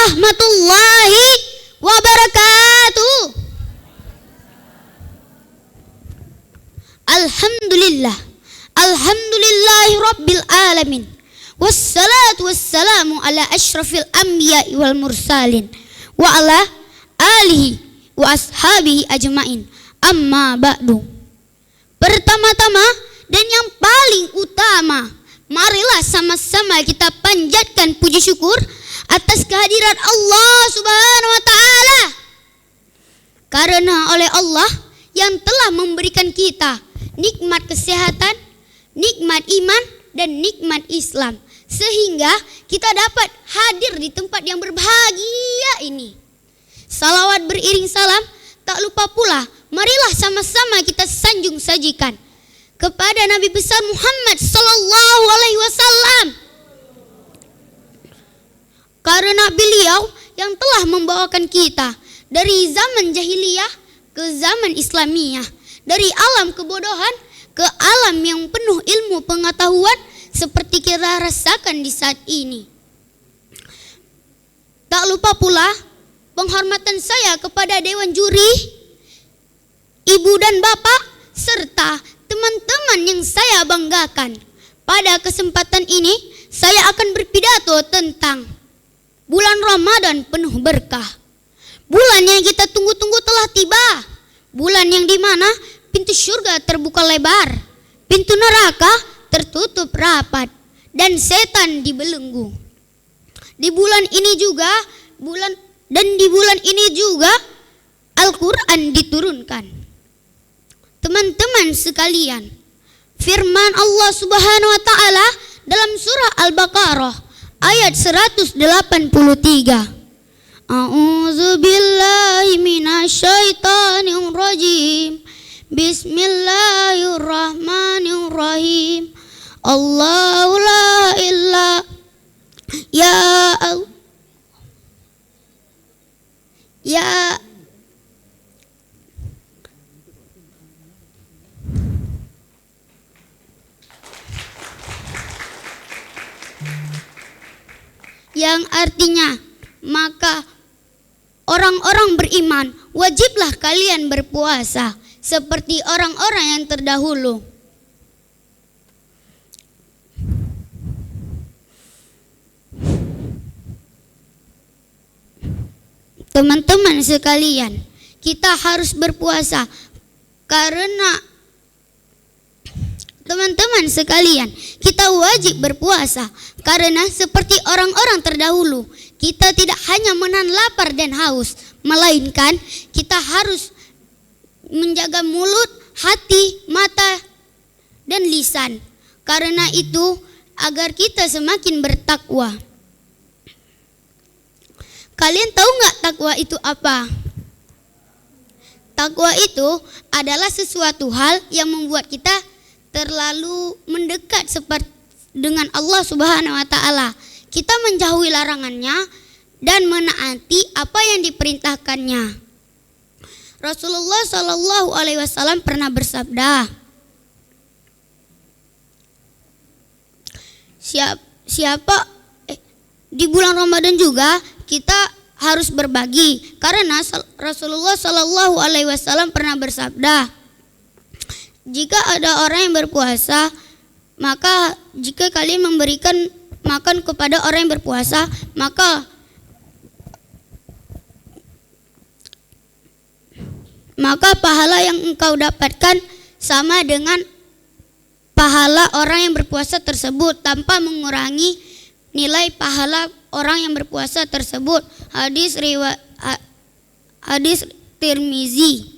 warahmatullahi wabarakatuh. Alhamdulillah, alhamdulillahi rabbil alamin. Wassalatu wassalamu ala asyrafil anbiya'i wal mursalin wa ala alihi wa ashabihi ajmain. Amma ba'du. Pertama-tama dan yang paling utama, marilah sama-sama kita panjatkan puji syukur atas kehadiran Allah Subhanahu wa taala. Karena oleh Allah yang telah memberikan kita nikmat kesehatan, nikmat iman, dan nikmat Islam, sehingga kita dapat hadir di tempat yang berbahagia ini. Salawat beriring salam, tak lupa pula marilah sama-sama kita sanjung sajikan kepada Nabi besar Muhammad sallallahu alaihi wasallam. Karena beliau yang telah membawakan kita dari zaman jahiliyah ke zaman Islamiyah, dari alam kebodohan ke alam yang penuh ilmu pengetahuan seperti kita rasakan di saat ini. Tak lupa pula penghormatan saya kepada Dewan Juri, Ibu dan Bapak, serta teman-teman yang saya banggakan. Pada kesempatan ini saya akan berpidato tentang bulan Ramadan penuh berkah. Bulan yang kita tunggu-tunggu telah tiba. Bulan yang dimana pintu surga terbuka lebar, pintu neraka tertutup rapat, dan setan dibelenggu. Di bulan ini juga Al-Quran diturunkan. Teman-teman sekalian, firman Allah Subhanahu wa taala dalam surah Al-Baqarah ayat 183. A'udzu billahi minasyaitonir rajim. Bismillahirrahmanirrahim. Allahu la ilaha yang artinya, maka orang-orang beriman wajiblah kalian berpuasa seperti orang-orang yang terdahulu. Teman-teman sekalian, kita harus berpuasa karena kita wajib berpuasa karena seperti orang-orang terdahulu, kita tidak hanya menahan lapar dan haus, melainkan kita harus menjaga mulut, hati, mata, dan lisan. Karena itu agar kita semakin bertakwa. Kalian tahu nggak takwa itu apa? Takwa itu adalah sesuatu hal yang membuat kita terlalu mendekat seperti dengan Allah Subhanahu wa taala. Kita menjauhi larangannya dan menaati apa yang diperintahkannya. Rasulullah sallallahu alaihi wasallam pernah bersabda, di bulan Ramadan juga kita harus berbagi, karena Rasulullah sallallahu alaihi wasallam pernah bersabda, jika ada orang yang berpuasa, maka jika kalian memberikan makan kepada orang yang berpuasa, maka pahala yang engkau dapatkan sama dengan pahala orang yang berpuasa tersebut tanpa mengurangi nilai pahala orang yang berpuasa tersebut. Hadis Tirmizi.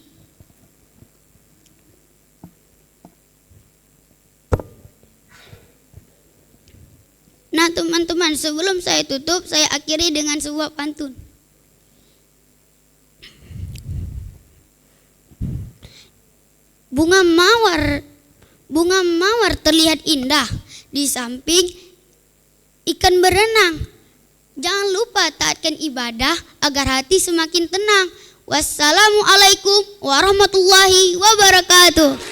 Nah teman-teman, sebelum saya tutup, saya akhiri dengan sebuah pantun. Bunga mawar terlihat indah di samping ikan berenang. Jangan lupa taatkan ibadah agar hati semakin tenang. Wassalamualaikum warahmatullahi wabarakatuh.